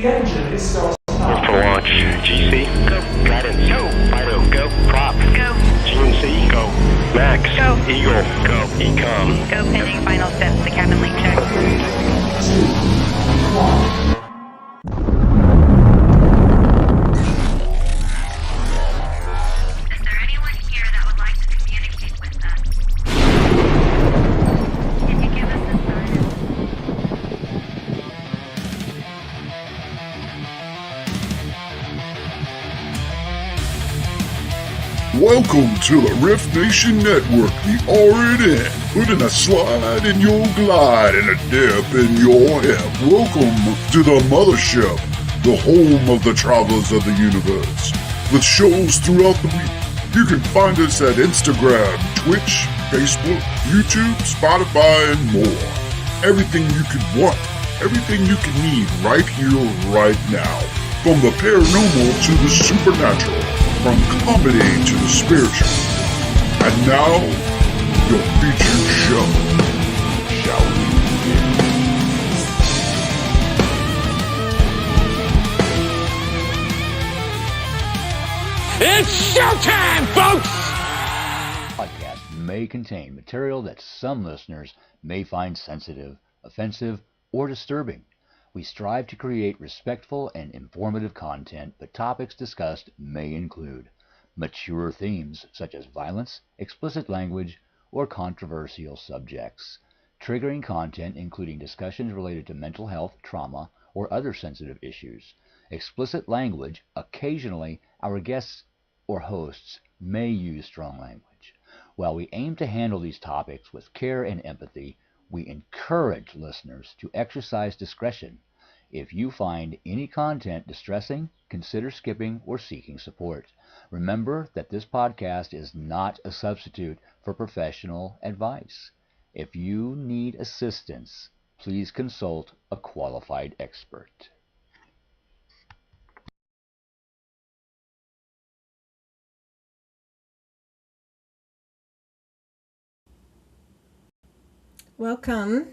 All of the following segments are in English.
The engine is still What's for launch? GC? Go. Guidance? Go. Fido? Go. Prop? Go. GNC? Go. Max? Go. Eagle? Go. Ecom? Go pending final steps to cabin link check. 3, 2, 1. Is there anyone here that would like to communicate with us? Can you give us a sign? Welcome to the Rift Nation Network, the RNN, putting a slide in your glide and a dip in your hip. Welcome to the mothership, the home of the travelers of the universe. With shows throughout the week, you can find us at Instagram, Twitch, Facebook, YouTube, Spotify, and more. Everything you could want, everything you can need right here, right now. From the paranormal to the supernatural. From comedy to the spiritual. And now, your featured show. Shall we begin? It's showtime, folks! Podcast may contain material that some listeners may find sensitive, offensive, or disturbing. We strive to create respectful and informative content, but topics discussed may include mature themes such as violence, explicit language, or controversial subjects, triggering content including discussions related to mental health, trauma, or other sensitive issues, explicit language. Occasionally, our guests or hosts may use strong language. While we aim to handle these topics with care and empathy, we encourage listeners to exercise discretion. If you find any content distressing, consider skipping or seeking support. Remember that this podcast is not a substitute for professional advice. If you need assistance, please consult a qualified expert. Welcome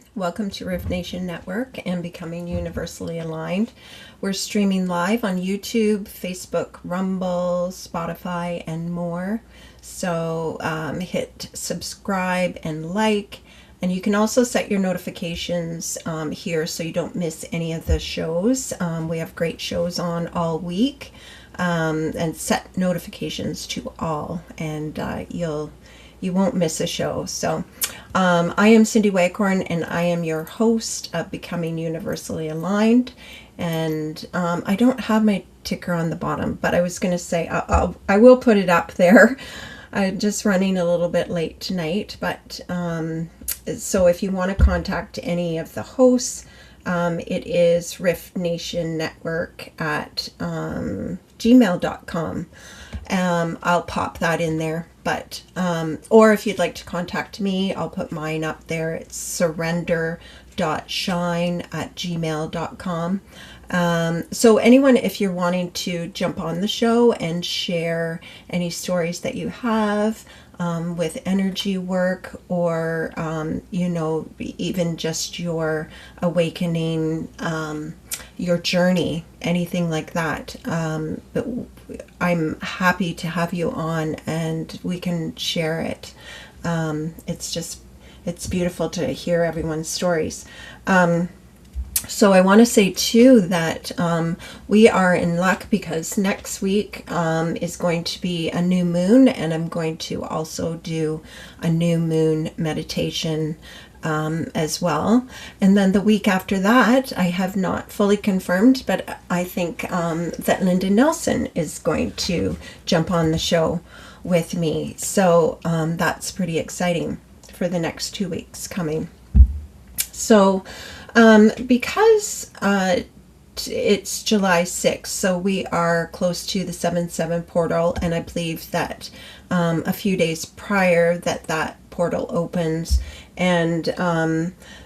to Rift Nation Network and Becoming Universally Aligned. We're streaming live on YouTube, Facebook, Rumble, Spotify, and more. So hit subscribe and like, and you can also set your notifications here so you don't miss any of the shows. We have great shows on all week, and set notifications to all, and you won't miss a show. So I am Cindy Waghorn, and I am your host of Becoming Universally Aligned. And I don't have my ticker on the bottom, but I was going to say I will put it up there. I'm just running a little bit late tonight, but so if you want to contact any of the hosts, it is riftnationnetwork at gmail.com. I'll pop that in there, but or if you'd like to contact me, I'll put mine up there. It's surrender.shine@gmail.com. So anyone, if you're wanting to jump on the show and share any stories that you have with energy work, or even just your awakening, your journey, anything like that, but I'm happy to have you on and we can share it. It's beautiful to hear everyone's stories. So I want to say too that we are in luck because next week is going to be a new moon, and I'm going to also do a new moon meditation as well. And then the week after that, I have not fully confirmed, but I think that Linda Nelson is going to jump on the show with me. So that's pretty exciting for the next 2 weeks coming. So because it's July 6th, so we are close to the 7/7 portal, and I believe that a few days prior that portal opens, and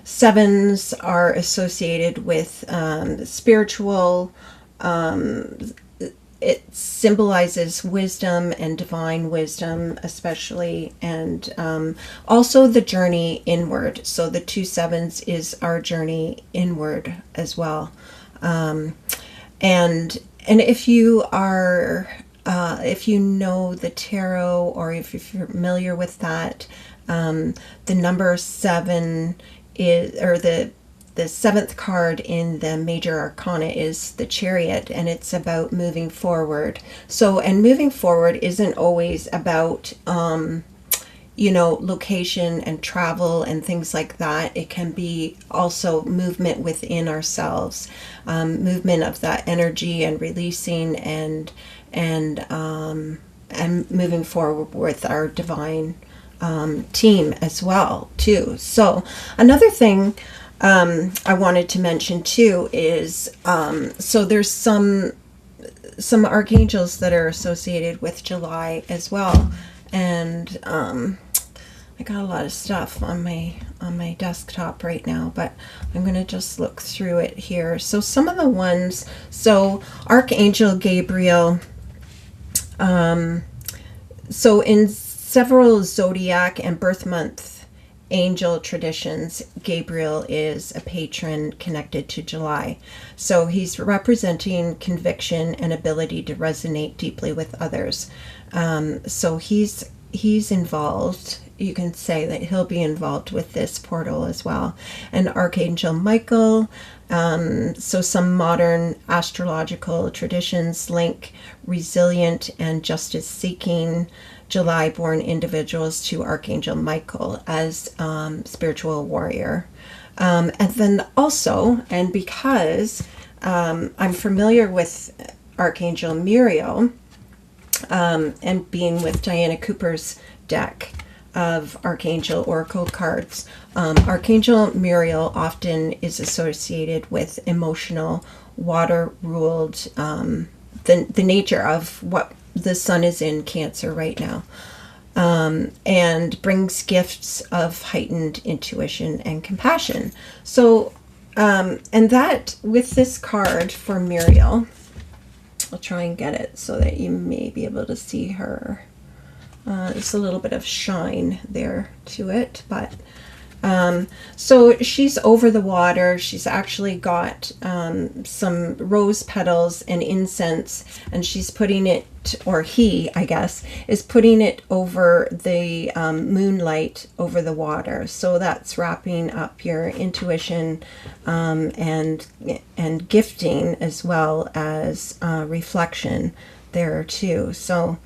sevens are associated with spiritual. It symbolizes wisdom and divine wisdom, especially, and also the journey inward. So the 2 sevens is our journey inward as well. And if you are, if you know the tarot, or if you're familiar with that, the number 7 is, or the seventh card in the major arcana is the Chariot, and it's about moving forward. So, and moving forward isn't always about, location and travel and things like that. It can be also movement within ourselves, movement of that energy and releasing and moving forward with our divine team as well too. So another thing I wanted to mention too is so there's some archangels that are associated with July as well, and I got a lot of stuff on my desktop right now, but I'm going to just look through it here. So some of the ones, so Archangel Gabriel, so in several zodiac and birth month angel traditions, Gabriel is a patron connected to July. So he's representing conviction and ability to resonate deeply with others. So he's involved. You can say that he'll be involved with this portal as well. And Archangel Michael, so some modern astrological traditions link resilient and justice-seeking July-born individuals to Archangel Michael as spiritual warrior. And then also, and because I'm familiar with Archangel Muriel, and being with Diana Cooper's deck of Archangel Oracle cards, Archangel Muriel often is associated with emotional, water-ruled, the nature of what the sun is in Cancer right now, and brings gifts of heightened intuition and compassion. So, and that, with this card for Muriel, I'll try and get it so that you may be able to see her. There's a little bit of shine there to it, but so she's over the water. She's actually got some rose petals and incense, and she's putting it, or he, I guess, is putting it over the moonlight over the water. So that's wrapping up your intuition and gifting, as well as reflection there too. So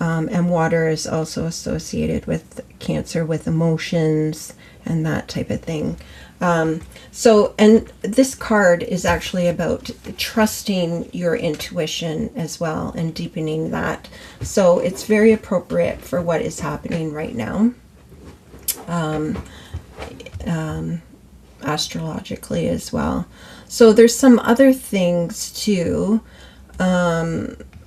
and water is also associated with Cancer, with emotions and that type of thing. So, and this card is actually about trusting your intuition as well and deepening that. So it's very appropriate for what is happening right now, astrologically as well. So there's some other things too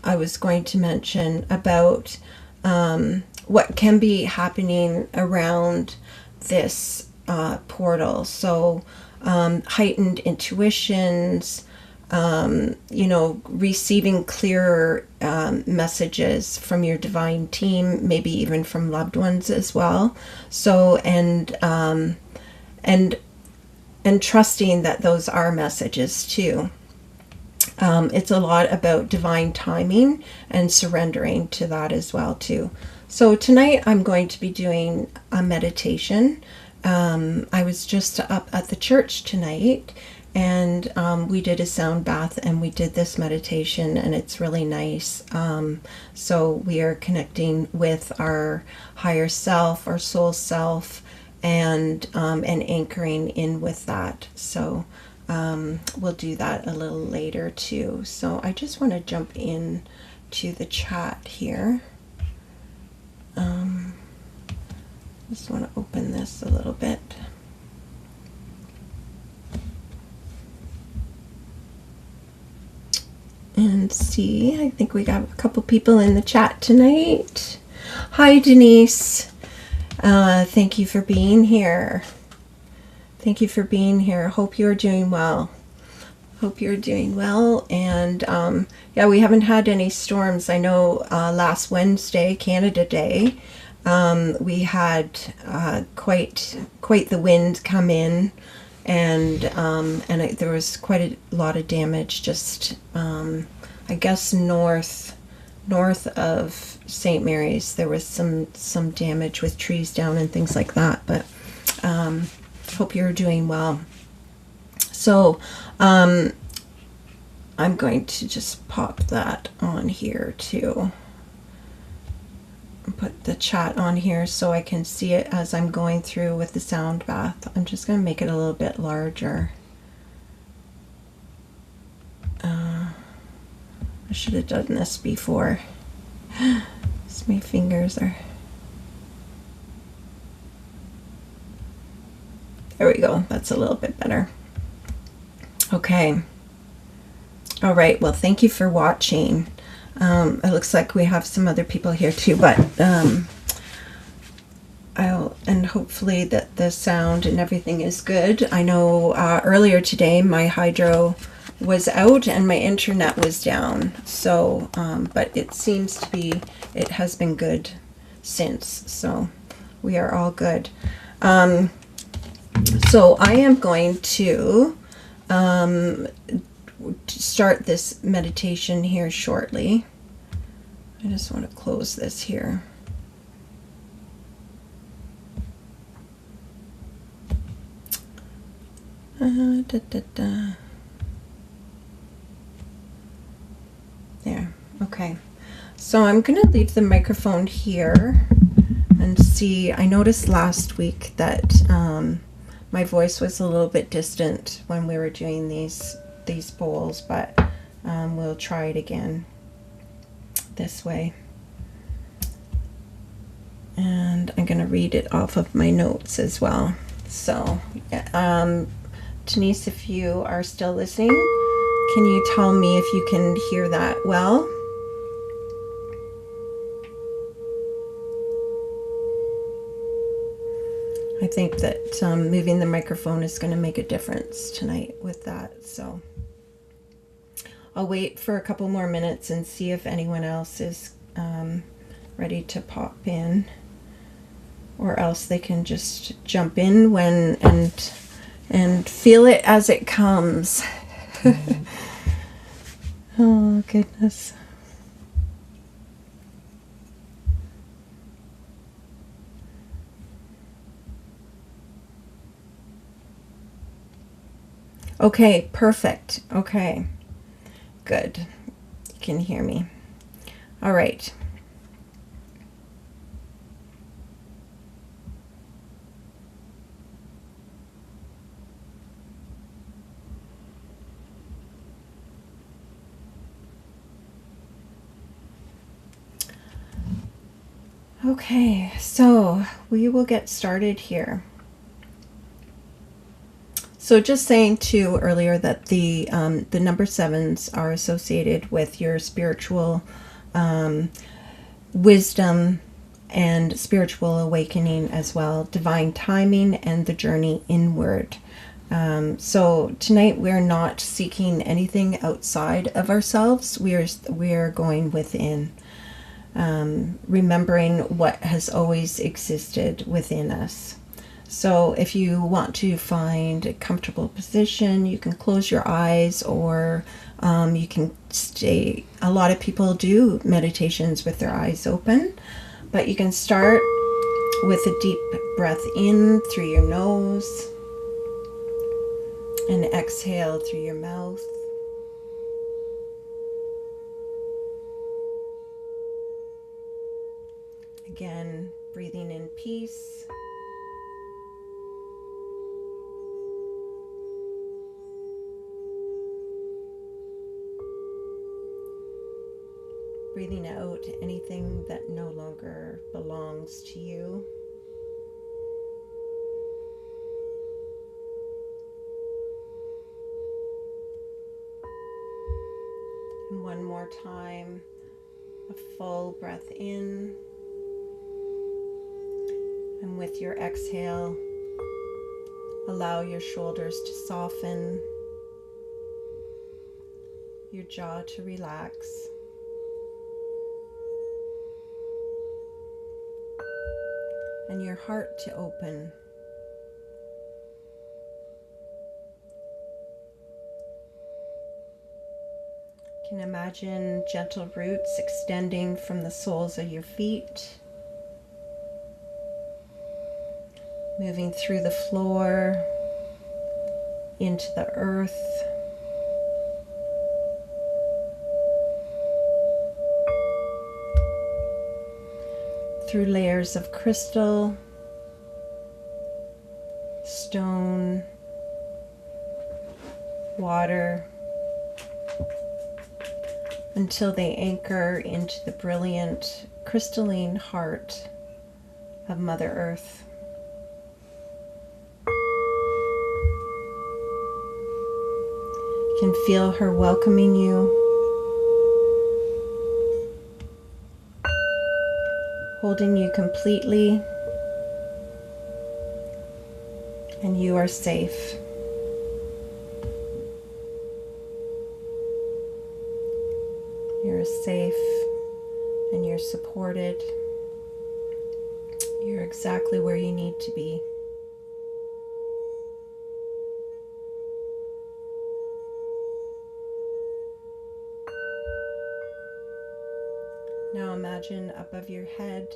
I was going to mention about what can be happening around this portal. So heightened intuitions, receiving clearer messages from your divine team, maybe even from loved ones as well. So, and trusting that those are messages too. It's a lot about divine timing and surrendering to that as well too. So tonight I'm going to be doing a meditation. I was just up at the church tonight, and we did a sound bath and we did this meditation, and it's really nice. So we are connecting with our higher self, our soul self, and anchoring in with that. So we'll do that a little later too. So I just want to jump in to the chat here. Just want to open this a little bit. And see, I think we got a couple people in the chat tonight. Hi, Denise. Thank you for being here. Thank you for being here. Hope you're doing well. Hope you're doing well. And yeah, we haven't had any storms. I know last Wednesday, Canada Day, we had quite the wind come in, There was quite a lot of damage just I guess north of St. Mary's. There was some damage with trees down and things like that, but hope you're doing well. So I'm going to just pop that on here too. Put the chat on here so I can see it as I'm going through with the sound bath. I'm just going to make it a little bit larger. I should have done this before. My fingers are... There we go. That's a little bit better. Okay. All right. Well, thank you for watching. It looks like we have some other people here too, but hopefully that the sound and everything is good. I know earlier today my hydro was out and my internet was down, so but it seems to be, it has been good since, so we are all good. So I am going to start this meditation here shortly. I just want to close this here. There. Okay. So I'm going to leave the microphone here and see. I noticed last week that my voice was a little bit distant when we were doing these bowls, but we'll try it again this way. And I'm going to read it off of my notes as well. So, Denise, if you are still listening, can you tell me if you can hear that well? I think that moving the microphone is going to make a difference tonight with that. So I'll wait for a couple more minutes and see if anyone else is ready to pop in, or else they can just jump in when and feel it as it comes. Oh goodness. Okay, perfect. Okay, good. You can hear me. All right. Okay, so we will get started here. So just saying too earlier that the number 7s are associated with your spiritual wisdom and spiritual awakening as well, divine timing, and the journey inward. So tonight we're not seeking anything outside of ourselves. We're going within, remembering what has always existed within us. So if you want to find a comfortable position, you can close your eyes, or you can stay. A lot of people do meditations with their eyes open, but you can start with a deep breath in through your nose and exhale through your mouth. Again, breathing in peace. Breathing out anything that no longer belongs to you. And one more time, a full breath in. And with your exhale, allow your shoulders to soften, your jaw to relax. And your heart to open. You can imagine gentle roots extending from the soles of your feet, moving through the floor, into the earth. Through layers of crystal, stone, water, until they anchor into the brilliant crystalline heart of Mother Earth. You can feel her welcoming you, holding you completely, and you are safe. You're safe and you're supported. You're exactly where you need to be. Now imagine above your head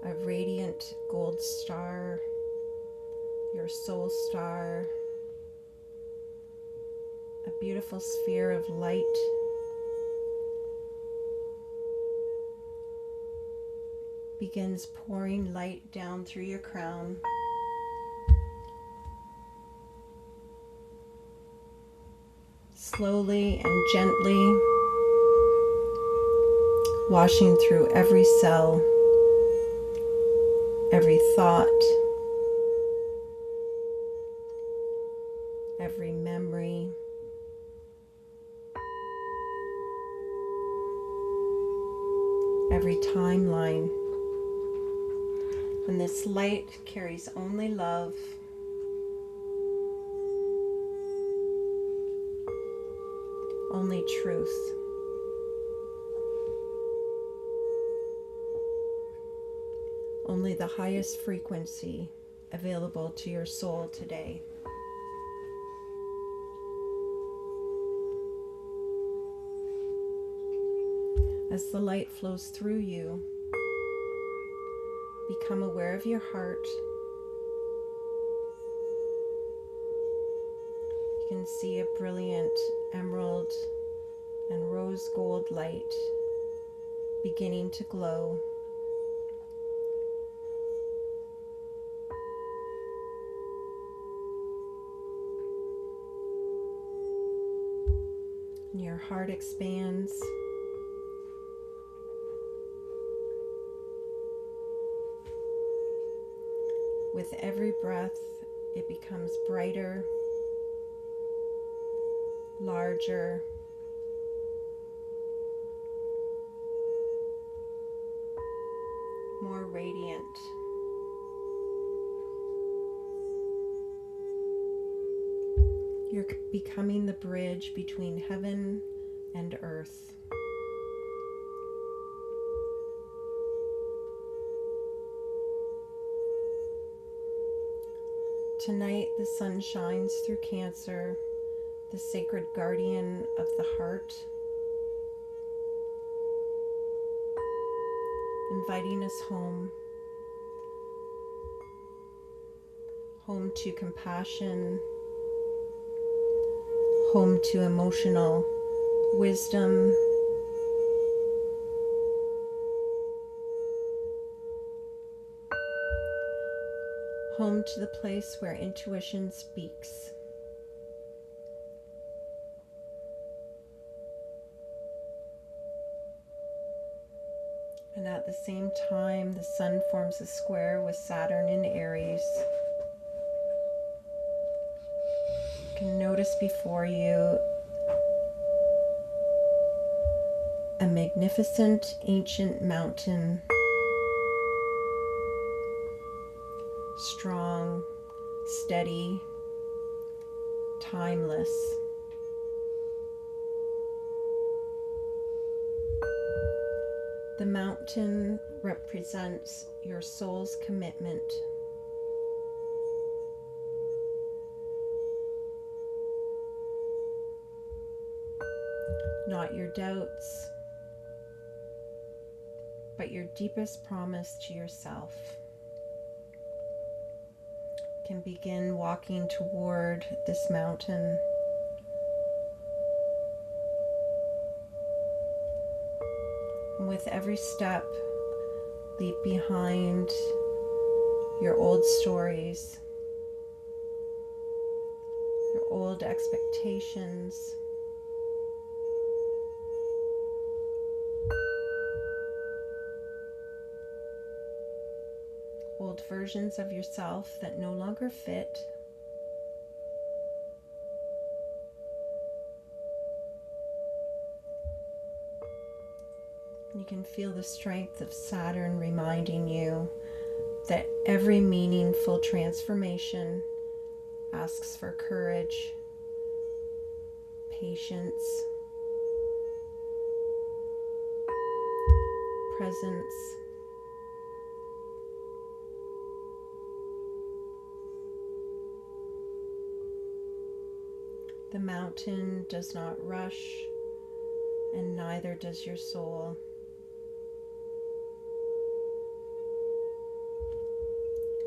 a radiant gold star, your soul star, a beautiful sphere of light begins pouring light down through your crown. Slowly and gently, washing through every cell, every thought, every memory, every timeline. And this light carries only love, only truth. Only the highest frequency available to your soul today. As the light flows through you, become aware of your heart. You can see a brilliant emerald and rose gold light beginning to glow. And your heart expands. With every breath, it becomes brighter, larger, more radiant. You're becoming the bridge between heaven and earth. Tonight, the sun shines through Cancer, the sacred guardian of the heart, inviting us home, home to compassion, home to emotional wisdom, home to the place where intuition speaks. And at the same time, the sun forms a square with Saturn in Aries. You can notice before you a magnificent ancient mountain, strong, steady, timeless. The mountain represents your soul's commitment. not your doubts, but your deepest promise to yourself. Can begin walking toward this mountain. And with every step, leave behind your old stories, your old expectations, old versions of yourself that no longer fit. You can feel the strength of Saturn reminding you that every meaningful transformation asks for courage, patience, presence, the mountain does not rush, and neither does your soul.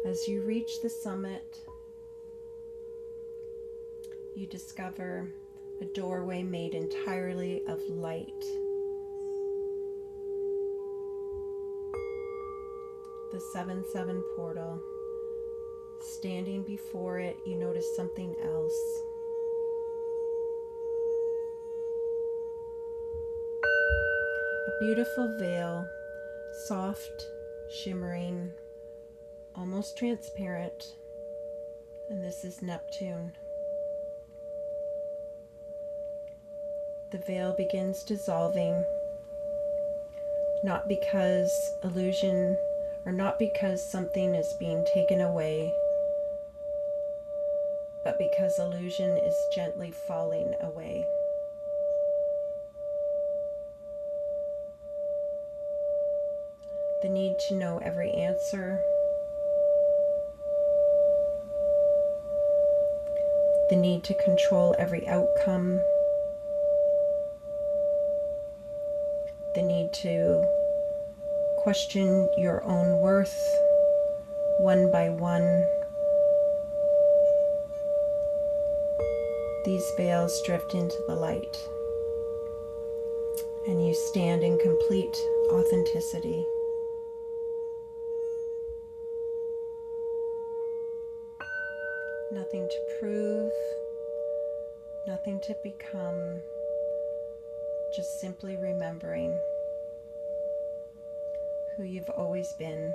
As you reach the summit, you discover a doorway made entirely of light. The 7-7 portal. Standing before it, you notice something else. A beautiful veil, soft, shimmering, almost transparent, and this is Neptune. The veil begins dissolving, not because illusion, or not because something is being taken away, but because illusion is gently falling away. The need to know every answer, the need to control every outcome, the need to question your own worth one by one. These veils drift into the light, and you stand in complete authenticity. Nothing to prove, nothing to become, just simply remembering who you've always been.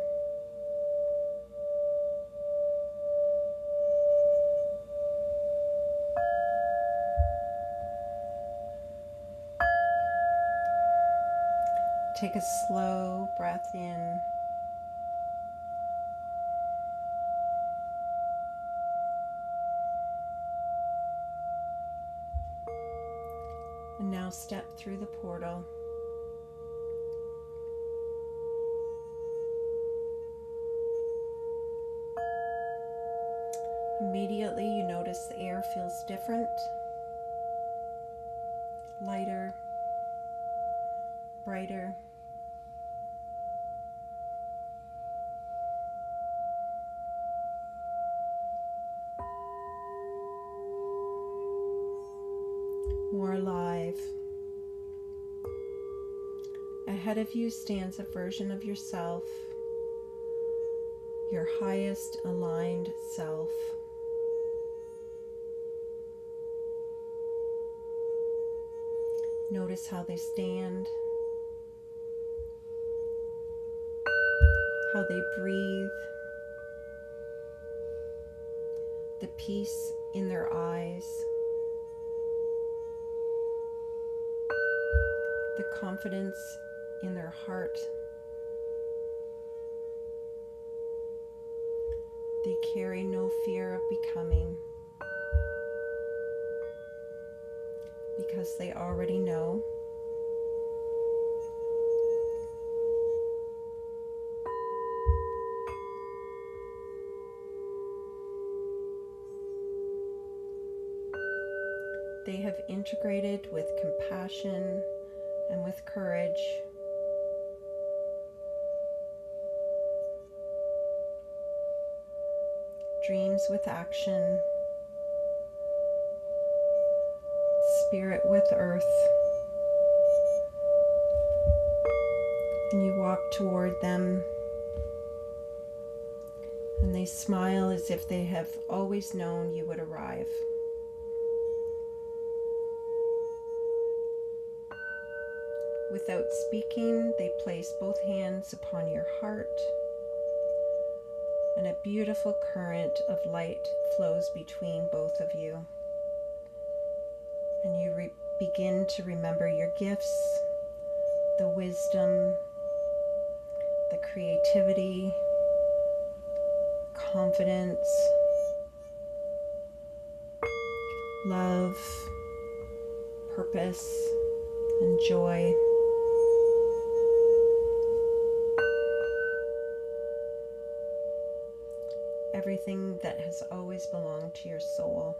Take a slow breath in. And now step through the portal. Immediately you notice the air feels different, lighter, brighter. More alive. Ahead of you stands a version of yourself, your highest aligned self. Notice how they stand, how they breathe, the peace in their eyes, the confidence in their heart. They carry no fear of becoming, because they already know. they have integrated with compassion and with courage. Dreams with action, spirit with earth, and you walk toward them, and they smile as if they have always known you would arrive. Without speaking, they place both hands upon your heart, and a beautiful current of light flows between both of you. And you begin to remember your gifts, the wisdom, the creativity, confidence, love, purpose, and joy. Everything that has always belonged to your soul.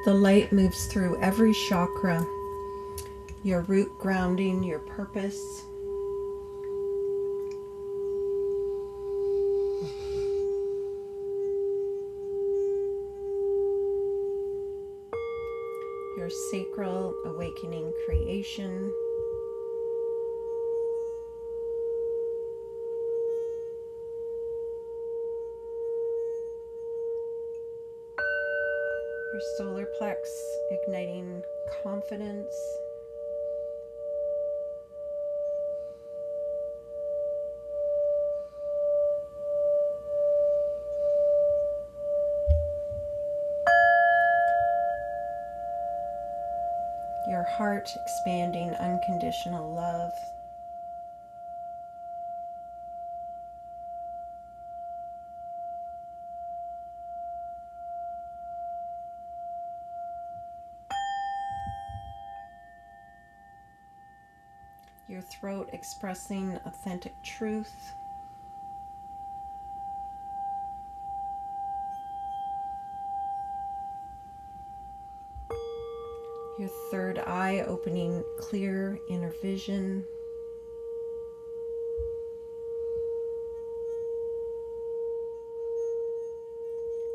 The light moves through every chakra, your root grounding your purpose, your sacral awakening creation, your solar plex igniting confidence, your heart expanding unconditional love, your throat expressing authentic truth, your third eye opening clear inner vision,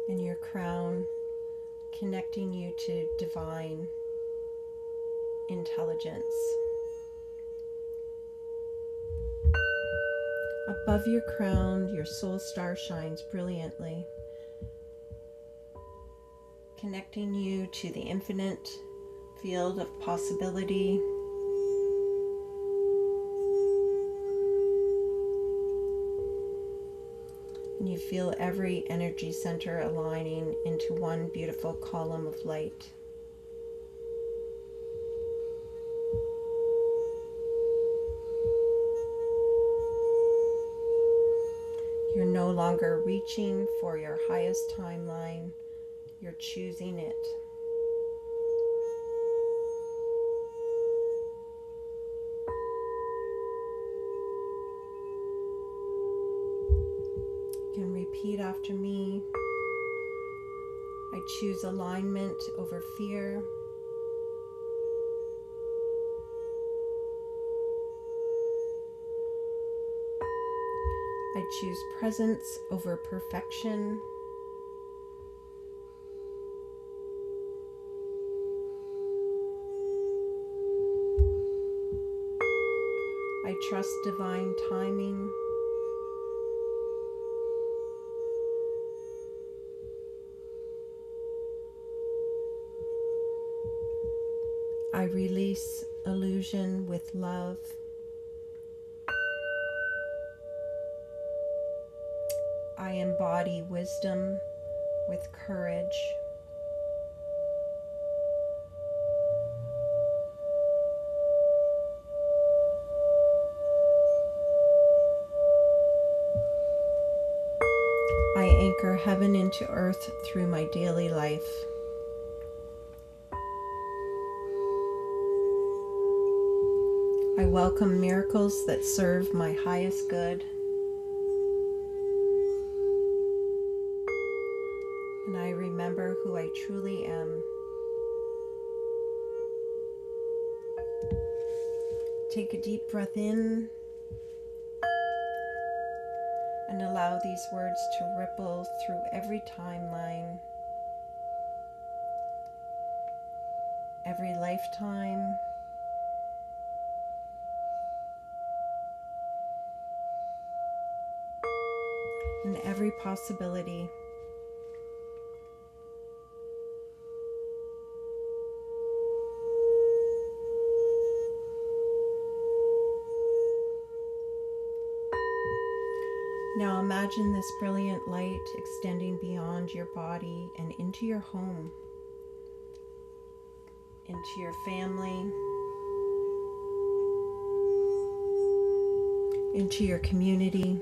and your crown connecting you to divine intelligence. Above your crown, your soul star shines brilliantly, connecting you to the infinite field of possibility, and you feel every energy center aligning into one beautiful column of light. You're no longer reaching for your highest timeline, you're choosing it. You can repeat after me. I choose alignment over fear. I choose presence over perfection. I trust divine timing. I release illusion with love. I embody wisdom with courage. I anchor heaven into earth through my daily life. I welcome miracles that serve my highest good. And I remember who I truly am. Take a deep breath in and allow these words to ripple through every timeline, every lifetime, and every possibility. Now imagine this brilliant light extending beyond your body and into your home, into your family, into your community,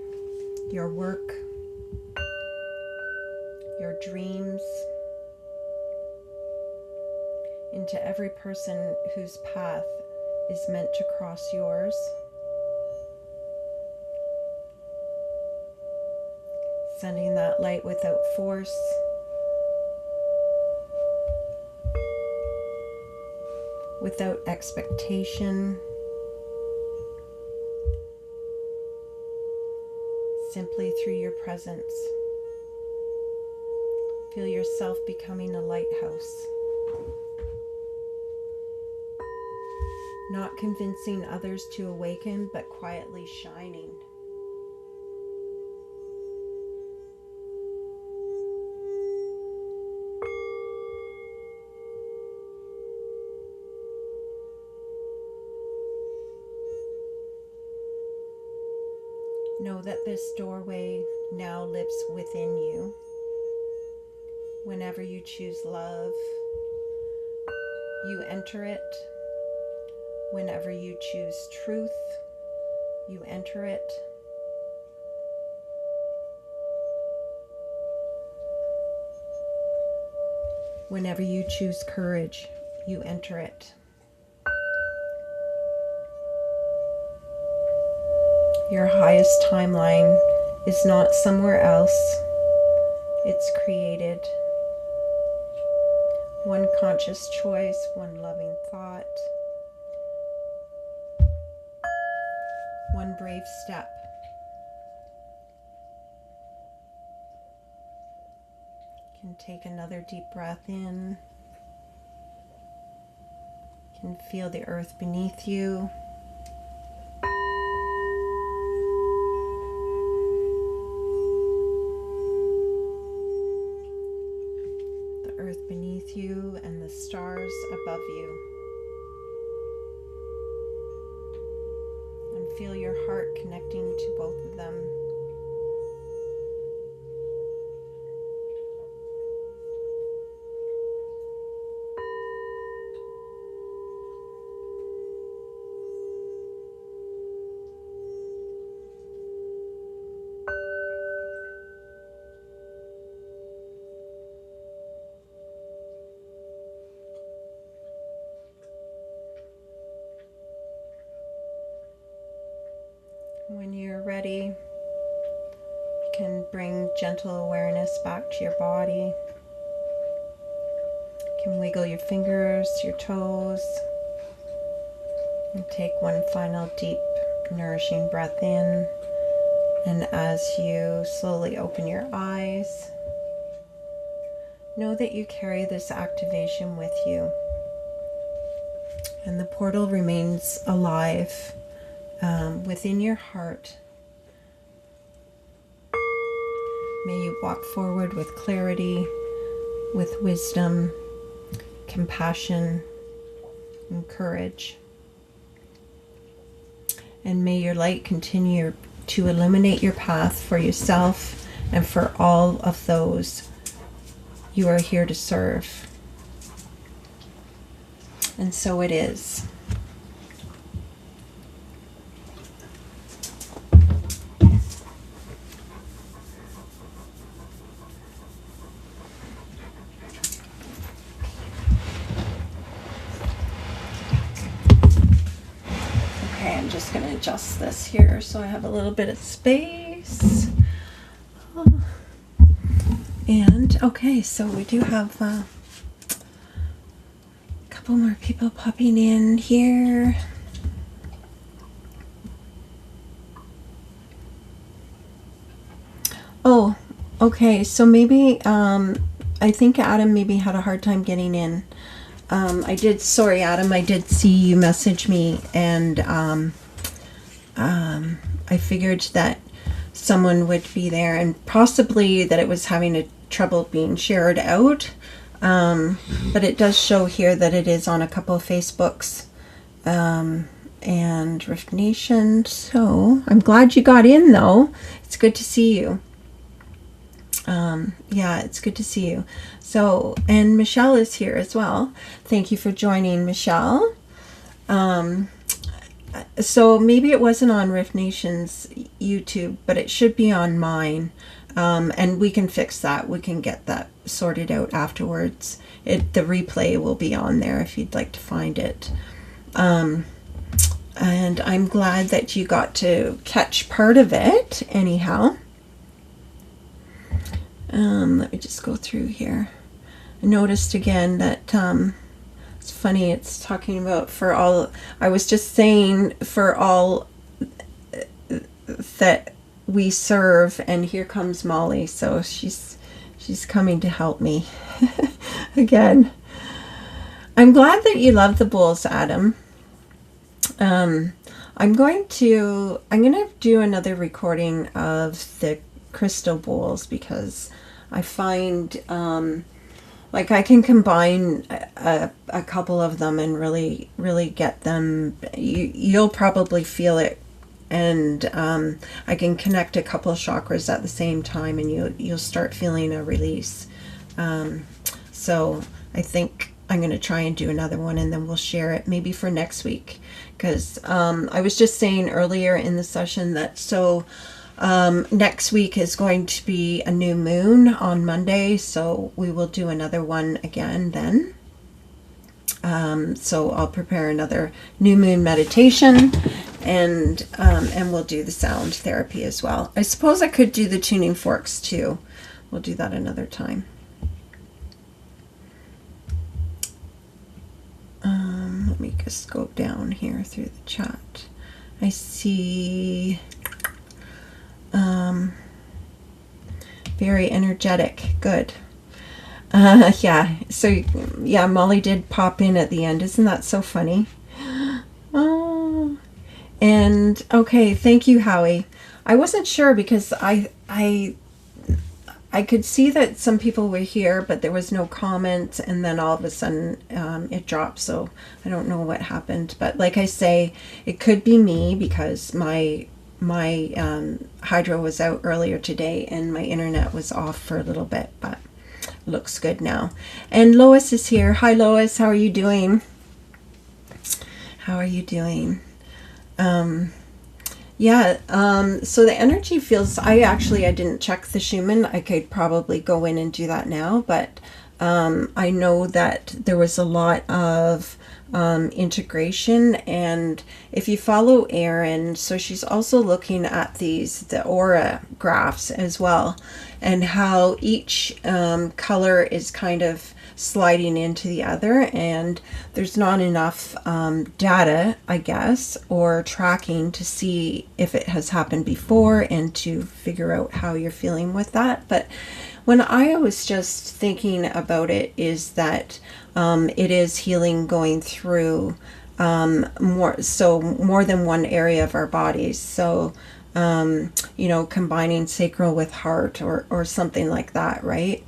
your work, your dreams, into every person whose path is meant to cross yours. Sending that light without force, without expectation, simply through your presence. Feel yourself becoming a lighthouse, not convincing others to awaken, but quietly shining. Know that this doorway now lives within you. Whenever you choose love, you enter it. Whenever you choose truth, you enter it. Whenever you choose courage, you enter it. Your highest timeline is not somewhere else. It's created. One conscious choice, one loving thought, one brave step. You can take another deep breath in. You can feel the earth beneath you. Beneath you and the stars above you. And feel your heart connecting to both of them. When you're ready, you can bring gentle awareness back to your body. You can wiggle your fingers, your toes, and take one final deep, nourishing breath in. And as you slowly open your eyes, know that you carry this activation with you. And the portal remains alive within your heart. May you walk forward with clarity, with wisdom, compassion, and courage. And may your light continue to illuminate your path for yourself and for all of those you are here to serve. And so it is. Adjust this here so I have a little bit of space. And okay, so we do have a couple more people popping in here. Oh, okay, so maybe I think Adam maybe had a hard time getting in. Sorry Adam, I did see you message me, and I figured that someone would be there, and possibly that it was having a trouble being shared out. But it does show here that it is on a couple of Facebooks and Rift Nation. So I'm glad you got in, though. It's good to see you. Yeah, it's good to see you. So, and Michelle is here as well. Thank you for joining, Michelle. So maybe it wasn't on Rift Nation's YouTube, but it should be on mine. And we can fix that. We can get that sorted out afterwards. The replay will be on there if you'd like to find it. And I'm glad that you got to catch part of it anyhow. Let me just go through here. I noticed again that it's funny, it's talking about for all, I was just saying for all that we serve, and here comes Molly, so she's coming to help me again. I'm glad that you love the bowls, Adam. I'm going to do another recording of the crystal bowls, because I find like I can combine a couple of them and really get them. You'll probably feel it, and I can connect a couple chakras at the same time, and you'll start feeling a release. So I think I'm going to try and do another one, and then we'll share it maybe for next week, because I was just saying earlier in the session that next week is going to be a new moon on Monday, so we will do another one again then. So I'll prepare another new moon meditation, and we'll do the sound therapy as well. I suppose I could do the tuning forks too. We'll do that another time. Let me just go down here through the chat. I see very energetic. Good. Yeah, so yeah, Molly did pop in at the end. Isn't that so funny? Oh, and okay, thank you, Howie. I wasn't sure because I could see that some people were here, but there was no comment, and then all of a sudden it dropped, so I don't know what happened. But like I say, it could be me, because my hydro was out earlier today and my internet was off for a little bit, but it looks good now. And Lois is here. Hi Lois, how are you doing? How are you doing? Yeah, so the energy feels, I didn't check the Schumann. I could probably go in and do that now, but I know that there was a lot of integration, and if you follow Erin, so she's also looking at the aura graphs as well, and how each color is kind of sliding into the other, and there's not enough data, I guess, or tracking to see if it has happened before and to figure out how you're feeling with that. But when I was just thinking about it, is that it is healing going through more than one area of our bodies. So combining sacral with heart or something like that, right?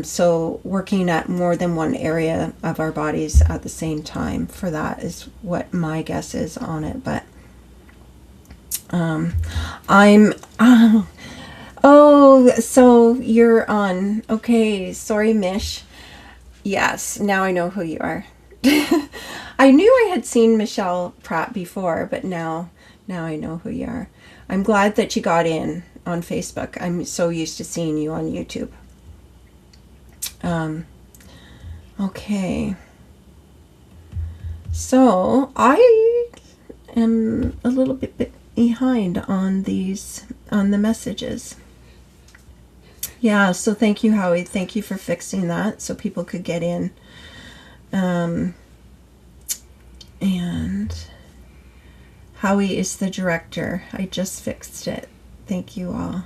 So working at more than one area of our bodies at the same time, for that is what my guess is on it. But so you're on. Okay, sorry, Mish. Yes, now I know who you are. I knew I had seen Michelle Pratt before, but now I know who you are. I'm glad that you got in on Facebook. I'm so used to seeing you on YouTube. Okay. So I am a little bit behind on the messages. Yeah, so thank you, Howie. Thank you for fixing that so people could get in. And Howie is the director. I just fixed it. Thank you all.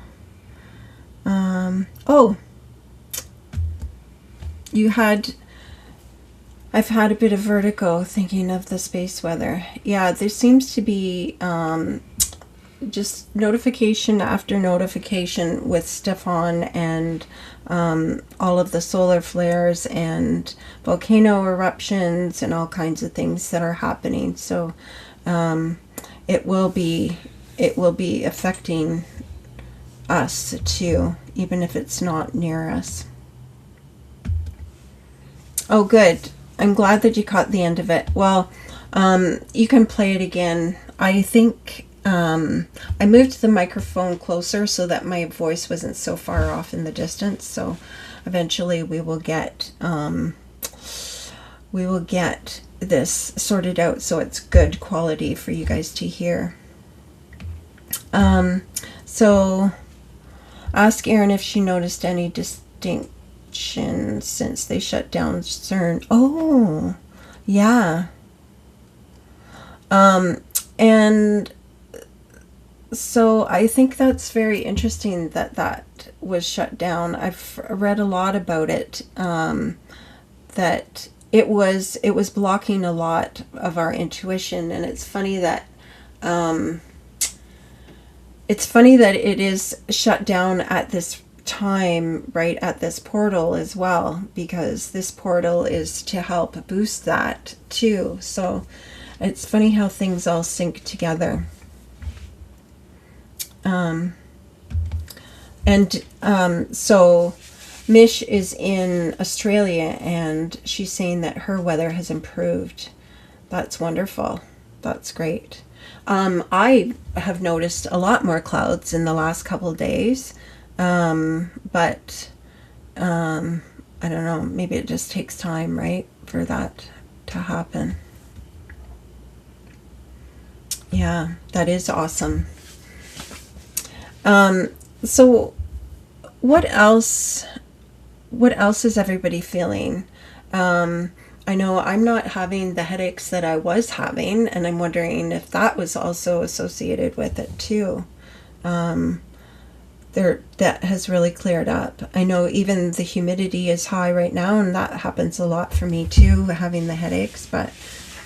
Oh, I've had a bit of vertigo thinking of the space weather. Yeah, there seems to be just notification after notification with Stefan and all of the solar flares and volcano eruptions and all kinds of things that are happening. So it will be affecting us too, even if it's not near us. Oh, good. I'm glad that you caught the end of it. Well, you can play it again. I think I moved the microphone closer so that my voice wasn't so far off in the distance. So eventually we will get this sorted out so it's good quality for you guys to hear. So ask Erin if she noticed any distinction since they shut down CERN. Oh, yeah. And so I think that's very interesting that that was shut down. I've read a lot about it, that it was blocking a lot of our intuition. And it's funny that it is shut down at this time, right at this portal as well, because this portal is to help boost that too. So it's funny how things all sync together. So Mish is in Australia and she's saying that her weather has improved. That's wonderful. That's great. I have noticed a lot more clouds in the last couple of days. But I don't know, maybe it just takes time, right, for that to happen. Yeah, that is awesome. So what else is everybody feeling? I know I'm not having the headaches that I was having, and I'm wondering if that was also associated with it too. That has really cleared up. I know even the humidity is high right now, and that happens a lot for me too, having the headaches, but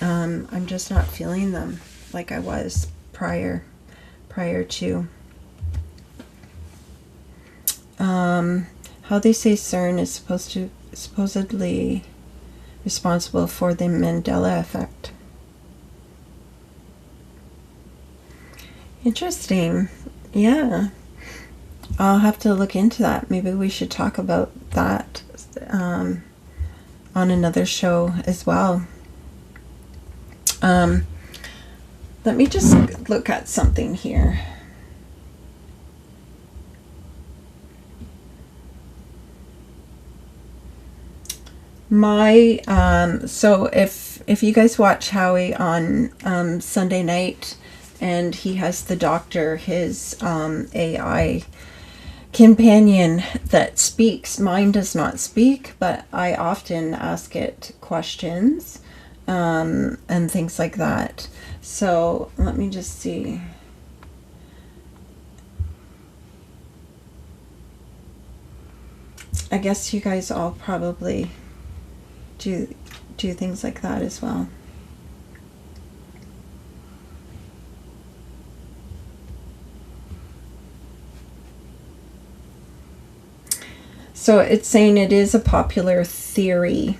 I'm just not feeling them like I was prior to. How they say CERN is supposedly responsible for the Mandela effect. Interesting. Yeah. I'll have to look into that. Maybe we should talk about that on another show as well. Let me just look at something here. So if you guys watch Howie on Sunday night, and he has the doctor, his AI companion that speaks. Mine does not speak, but I often ask it questions and things like that. So let me just see. I guess you guys all probably do things like that as well. So it's saying it is a popular theory.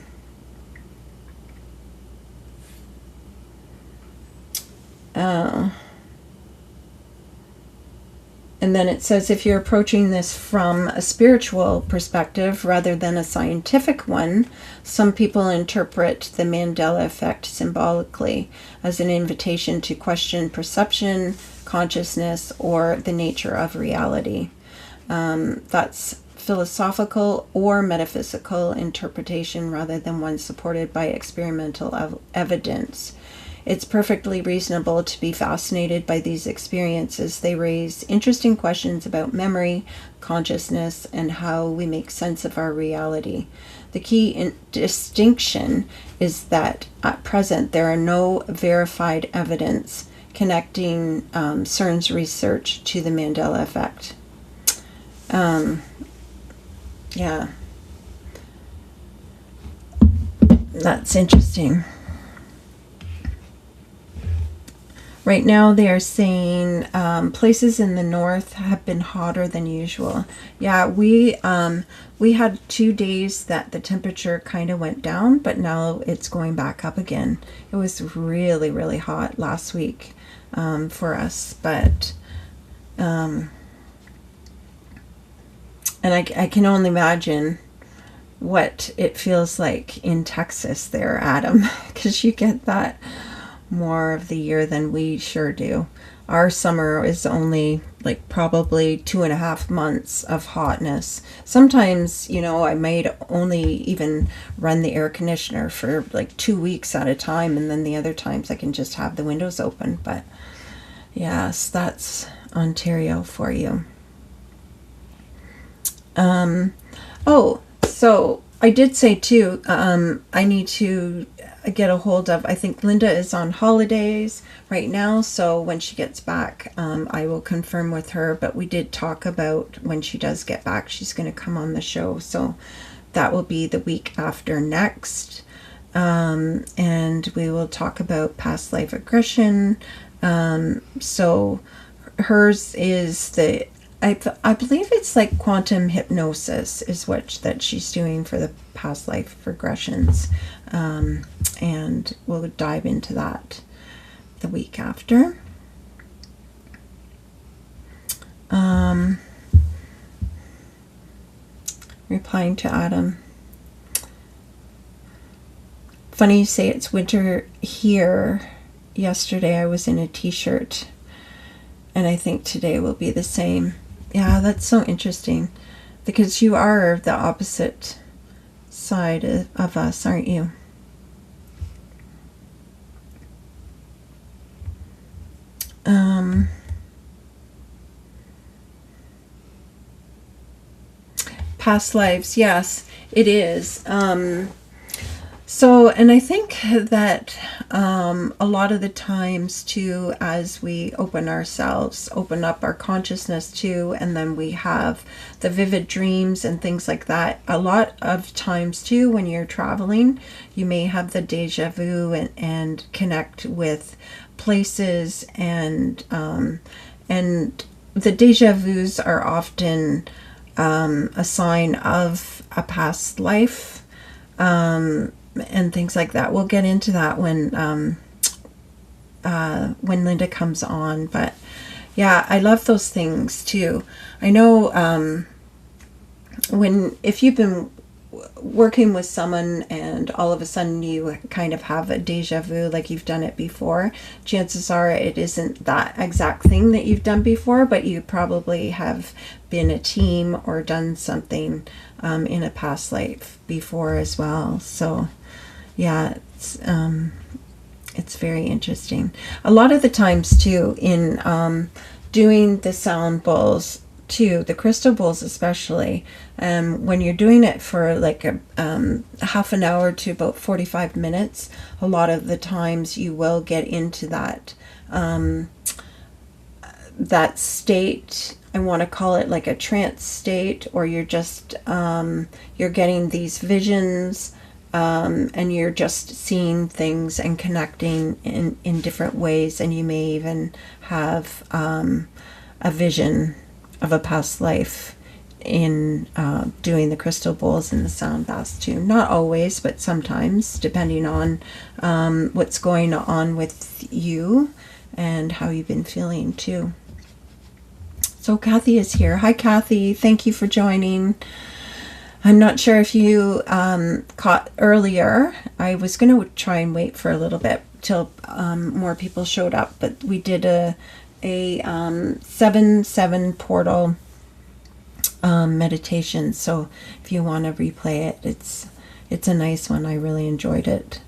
And then it says if you're approaching this from a spiritual perspective rather than a scientific one, some people interpret the Mandela effect symbolically as an invitation to question perception, consciousness, or the nature of reality. That's philosophical or metaphysical interpretation rather than one supported by experimental evidence. It's perfectly reasonable to be fascinated by these experiences. They raise interesting questions about memory, consciousness, and how we make sense of our reality. The key distinction is that at present there are no verified evidence connecting CERN's research to the Mandela effect. Yeah. That's interesting. Right now they are saying places in the north have been hotter than usual. Yeah, we had 2 days that the temperature kind of went down, but now it's going back up again. It was really, really hot last week for us, but and I can only imagine what it feels like in Texas there, Adam, because you get that more of the year than we sure do. Our summer is only like probably 2.5 months of hotness. Sometimes, you know, I might only even run the air conditioner for like 2 weeks at a time, and then the other times I can just have the windows open. But yes, that's Ontario for you. Oh, so I did say too, I need to get a hold of, I think Linda is on holidays right now, so when she gets back, I will confirm with her, but we did talk about when she does get back, she's going to come on the show, so that will be the week after next, and we will talk about past life regression. So hers is the, I believe it's like quantum hypnosis is what that she's doing for the past life regressions, and we'll dive into that the week after. Replying to Adam. Funny you say it's winter here. Yesterday I was in a t-shirt, and I think today will be the same. Yeah, that's so interesting, because you are the opposite side of us, aren't you? Past lives, yes, it is. So, and I think that a lot of the times too, as we open up our consciousness too, and then we have the vivid dreams and things like that, a lot of times too, when you're traveling, you may have the deja vu and connect with places, and the deja vus are often a sign of a past life, and things like that. We'll get into that when Linda comes on. But yeah, I love those things too. I know if you've been working with someone and all of a sudden you kind of have a deja vu, like you've done it before, chances are it isn't that exact thing that you've done before, but you probably have been a team or done something in a past life before as well. So yeah, it's very interesting. A lot of the times too, in doing the sound bowls too, the crystal bowls especially, when you're doing it for like a half an hour to about 45 minutes, a lot of the times you will get into that that state. I want to call it like a trance state, or you're just you're getting these visions, and you're just seeing things and connecting in different ways, and you may even have a vision of a past life in doing the crystal bowls and the sound baths too. Not always, but sometimes, depending on what's going on with you and how you've been feeling too. So Kathy is here. Hi Kathy, thank you for joining. I'm not sure if you caught earlier. I was going to try and wait for a little bit till more people showed up, but we did a 7/7 portal meditation. So if you want to replay it, it's a nice one. I really enjoyed it.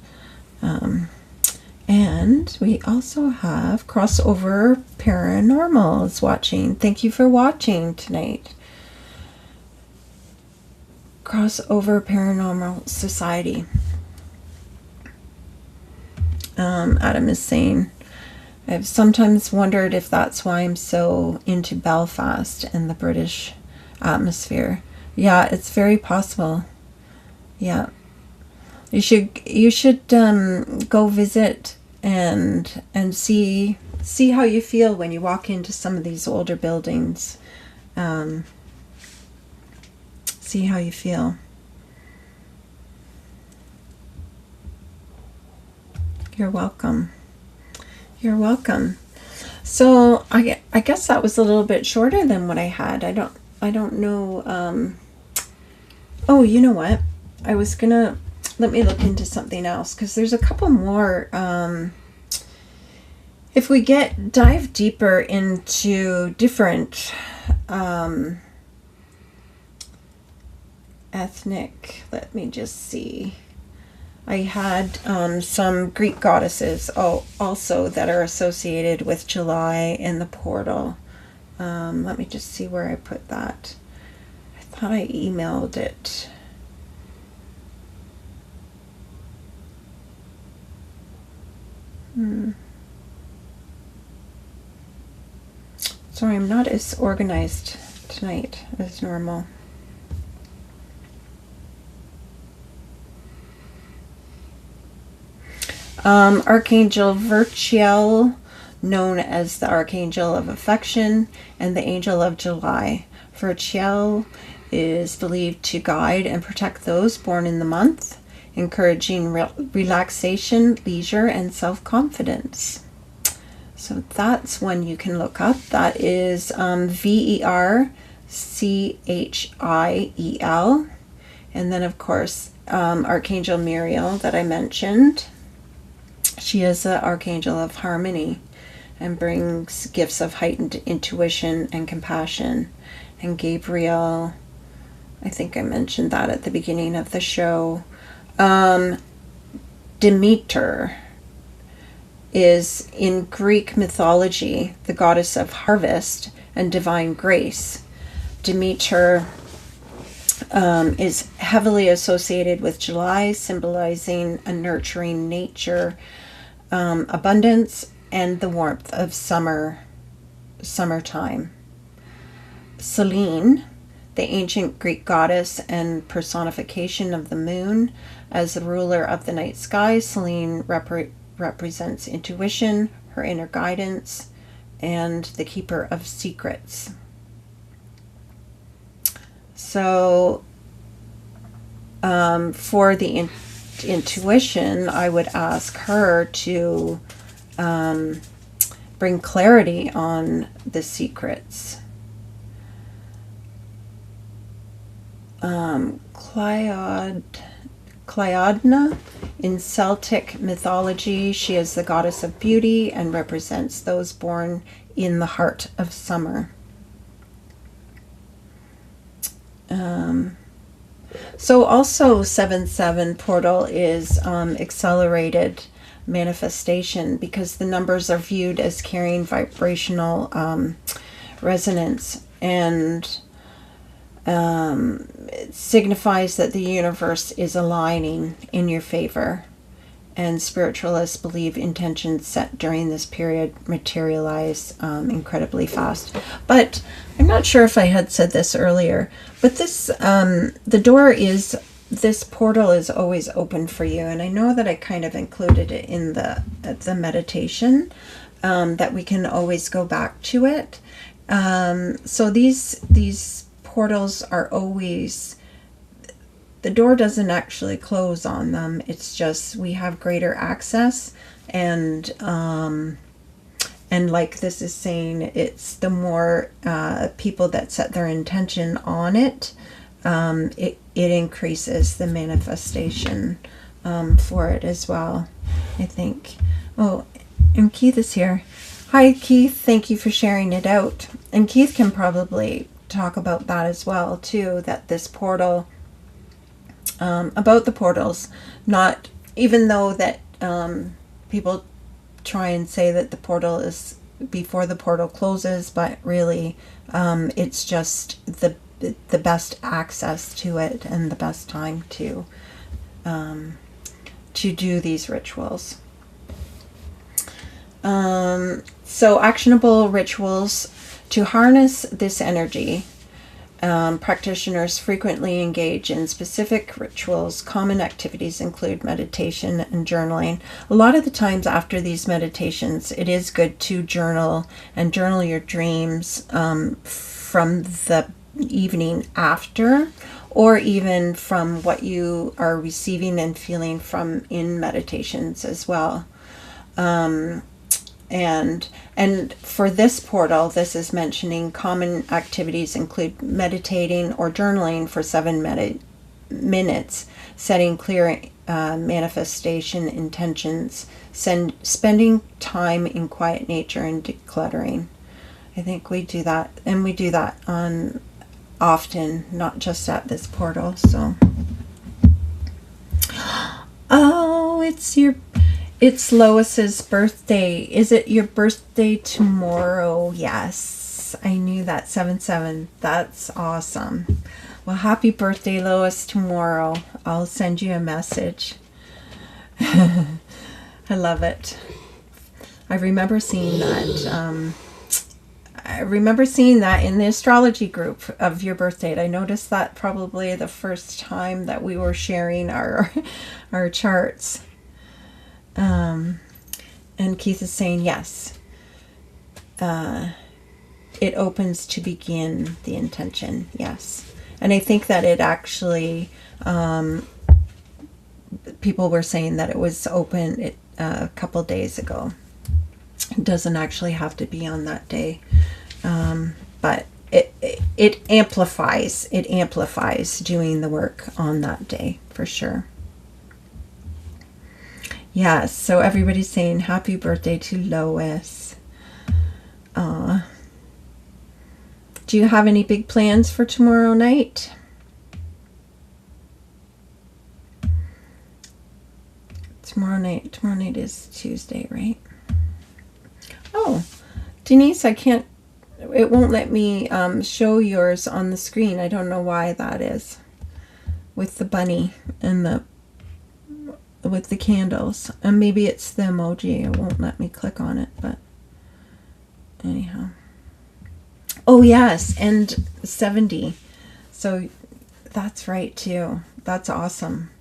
And we also have Crossover Paranormal is watching. Thank you for watching tonight. Crossover Paranormal Society. Adam is saying, I've sometimes wondered if that's why I'm so into Belfast and the British atmosphere. Yeah, it's very possible. Yeah. You should go visit and see how you feel when you walk into some of these older buildings. See how you feel. You're welcome. You're welcome. So I guess that was a little bit shorter than what I had. I don't know. Oh, you know what? I was gonna let me look into something else because there's a couple more. If we dive deeper into different ethnic, let me just see. I had some Greek goddesses also that are associated with July and the portal. Let me just see where I put that. I thought I emailed it. Sorry, I'm not as organized tonight as normal. Archangel Virchiel, known as the Archangel of Affection and the Angel of July. Virchiel is believed to guide and protect those born in the month, encouraging relaxation, leisure, and self-confidence. So that's one you can look up. That is Verchiel. And then, of course, Archangel Muriel that I mentioned. She is the Archangel of Harmony and brings gifts of heightened intuition and compassion. And Gabriel, I think I mentioned that at the beginning of the show. Demeter is in Greek mythology the goddess of harvest and divine grace. Demeter is heavily associated with July, symbolizing a nurturing nature, abundance, and the warmth of summertime. Selene, the ancient Greek goddess and personification of the moon, as the ruler of the night sky. Selene represents intuition, her inner guidance, and the keeper of secrets. So for the intuition, I would ask her to bring clarity on the secrets. Cleodna, in Celtic mythology, she is the goddess of beauty and represents those born in the heart of summer. So also 7/7 portal is accelerated manifestation because the numbers are viewed as carrying vibrational resonance, and it signifies that the universe is aligning in your favor. And spiritualists believe intentions set during this period materialize incredibly fast. But I'm not sure if I had said this earlier, but this this portal is always open for you. And I know that I kind of included it in the meditation, that we can always go back to it. So these portals are always, the door doesn't actually close on them. It's just we have greater access, and like this is saying, it's the more people that set their intention on it, it increases the manifestation for it as well, I think. Oh, and Keith is here. Hi, Keith. Thank you for sharing it out. And Keith can probably talk about that as well, too, that this portal, about the portals, not, even though that people try and say that the portal is before the portal closes, but really it's just the best access to it and the best time to do these rituals. So actionable rituals to harness this energy. Practitioners frequently engage in specific rituals. Common activities include meditation and journaling. A lot of the times after these meditations, it is good to journal and journal your dreams from the evening after, or even from what you are receiving and feeling from in meditations as well. And for this portal, this is mentioning common activities include meditating or journaling for 7 minutes, setting clear manifestation intentions, spending time in quiet nature, and decluttering. I think we do that, and we do that on often, not just at this portal. So, oh, it's Lois's birthday. Is it your birthday tomorrow? Yes, I knew that. 7/7. That's awesome. Well, happy birthday, Lois, tomorrow. I'll send you a message. I love it. I remember seeing that. I remember seeing that in the astrology group of your birthday. And I noticed that probably the first time that we were sharing our charts. And Keith is saying yes. It opens to begin the intention. Yes. And I think that it actually, people were saying that it was open a couple days ago. It doesn't actually have to be on that day. But it amplifies doing the work on that day for sure. Yes, so everybody's saying happy birthday to Lois. Do you have any big plans for tomorrow night? Tomorrow night is Tuesday, right? Oh, Denise, it won't let me show yours on the screen. I don't know why that is. With the bunny and with the candles, and maybe it's the emoji. It won't let me click on it, but anyhow. Oh yes, and 70. So that's right too. That's awesome,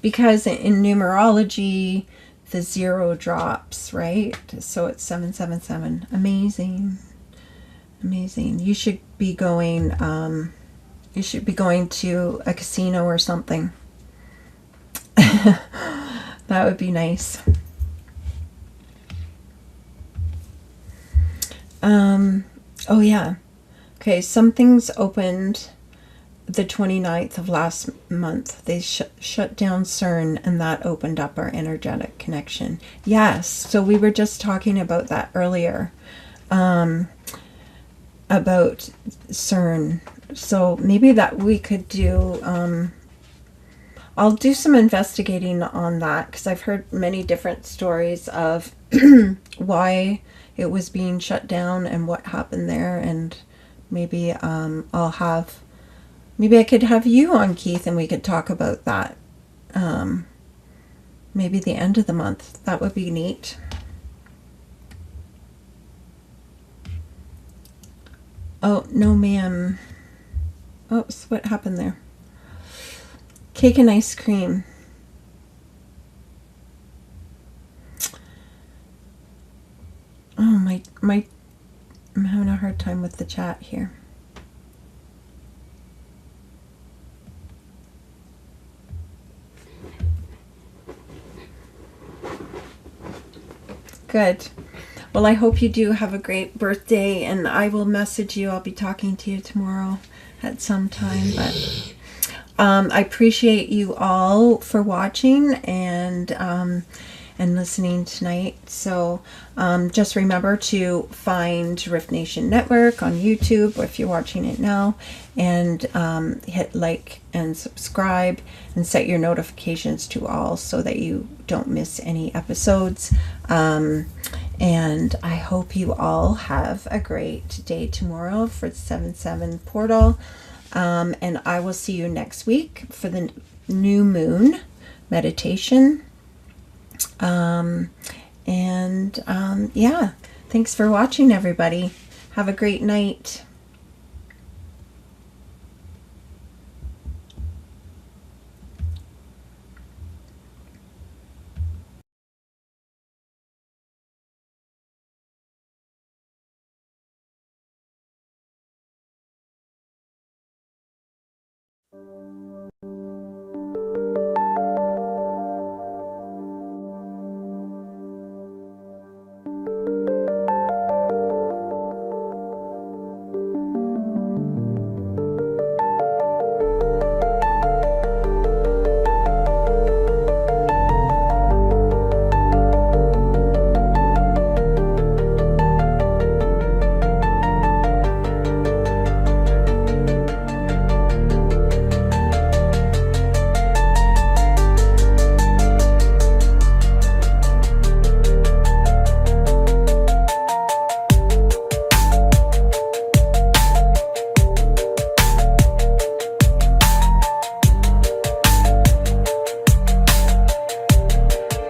because in numerology the 0 drops, right? So it's 777. Amazing. You should be going to a casino or something. That would be nice. Oh yeah. Okay, something's opened the 29th of last month. They shut down CERN, and that opened up our energetic connection. Yes, so we were just talking about that earlier. About CERN. So maybe that we could do... I'll do some investigating on that, because I've heard many different stories of why it was being shut down and what happened there, and maybe maybe I could have you on, Keith, and we could talk about that. Maybe the end of the month. That would be neat. Oh, no ma'am. Oops, what happened there? Cake and ice cream. Oh, I'm having a hard time with the chat here. Good. Well, I hope you do have a great birthday, and I will message you. I'll be talking to you tomorrow at some time, but I appreciate you all for watching, and and listening tonight. So just remember to find Rift Nation Network on YouTube if you're watching it now, and hit like and subscribe and set your notifications to all so that you don't miss any episodes. And I hope you all have a great day tomorrow for the 7/7 portal. And I will see you next week for the new moon meditation. Yeah, thanks for watching, everybody. Have a great night.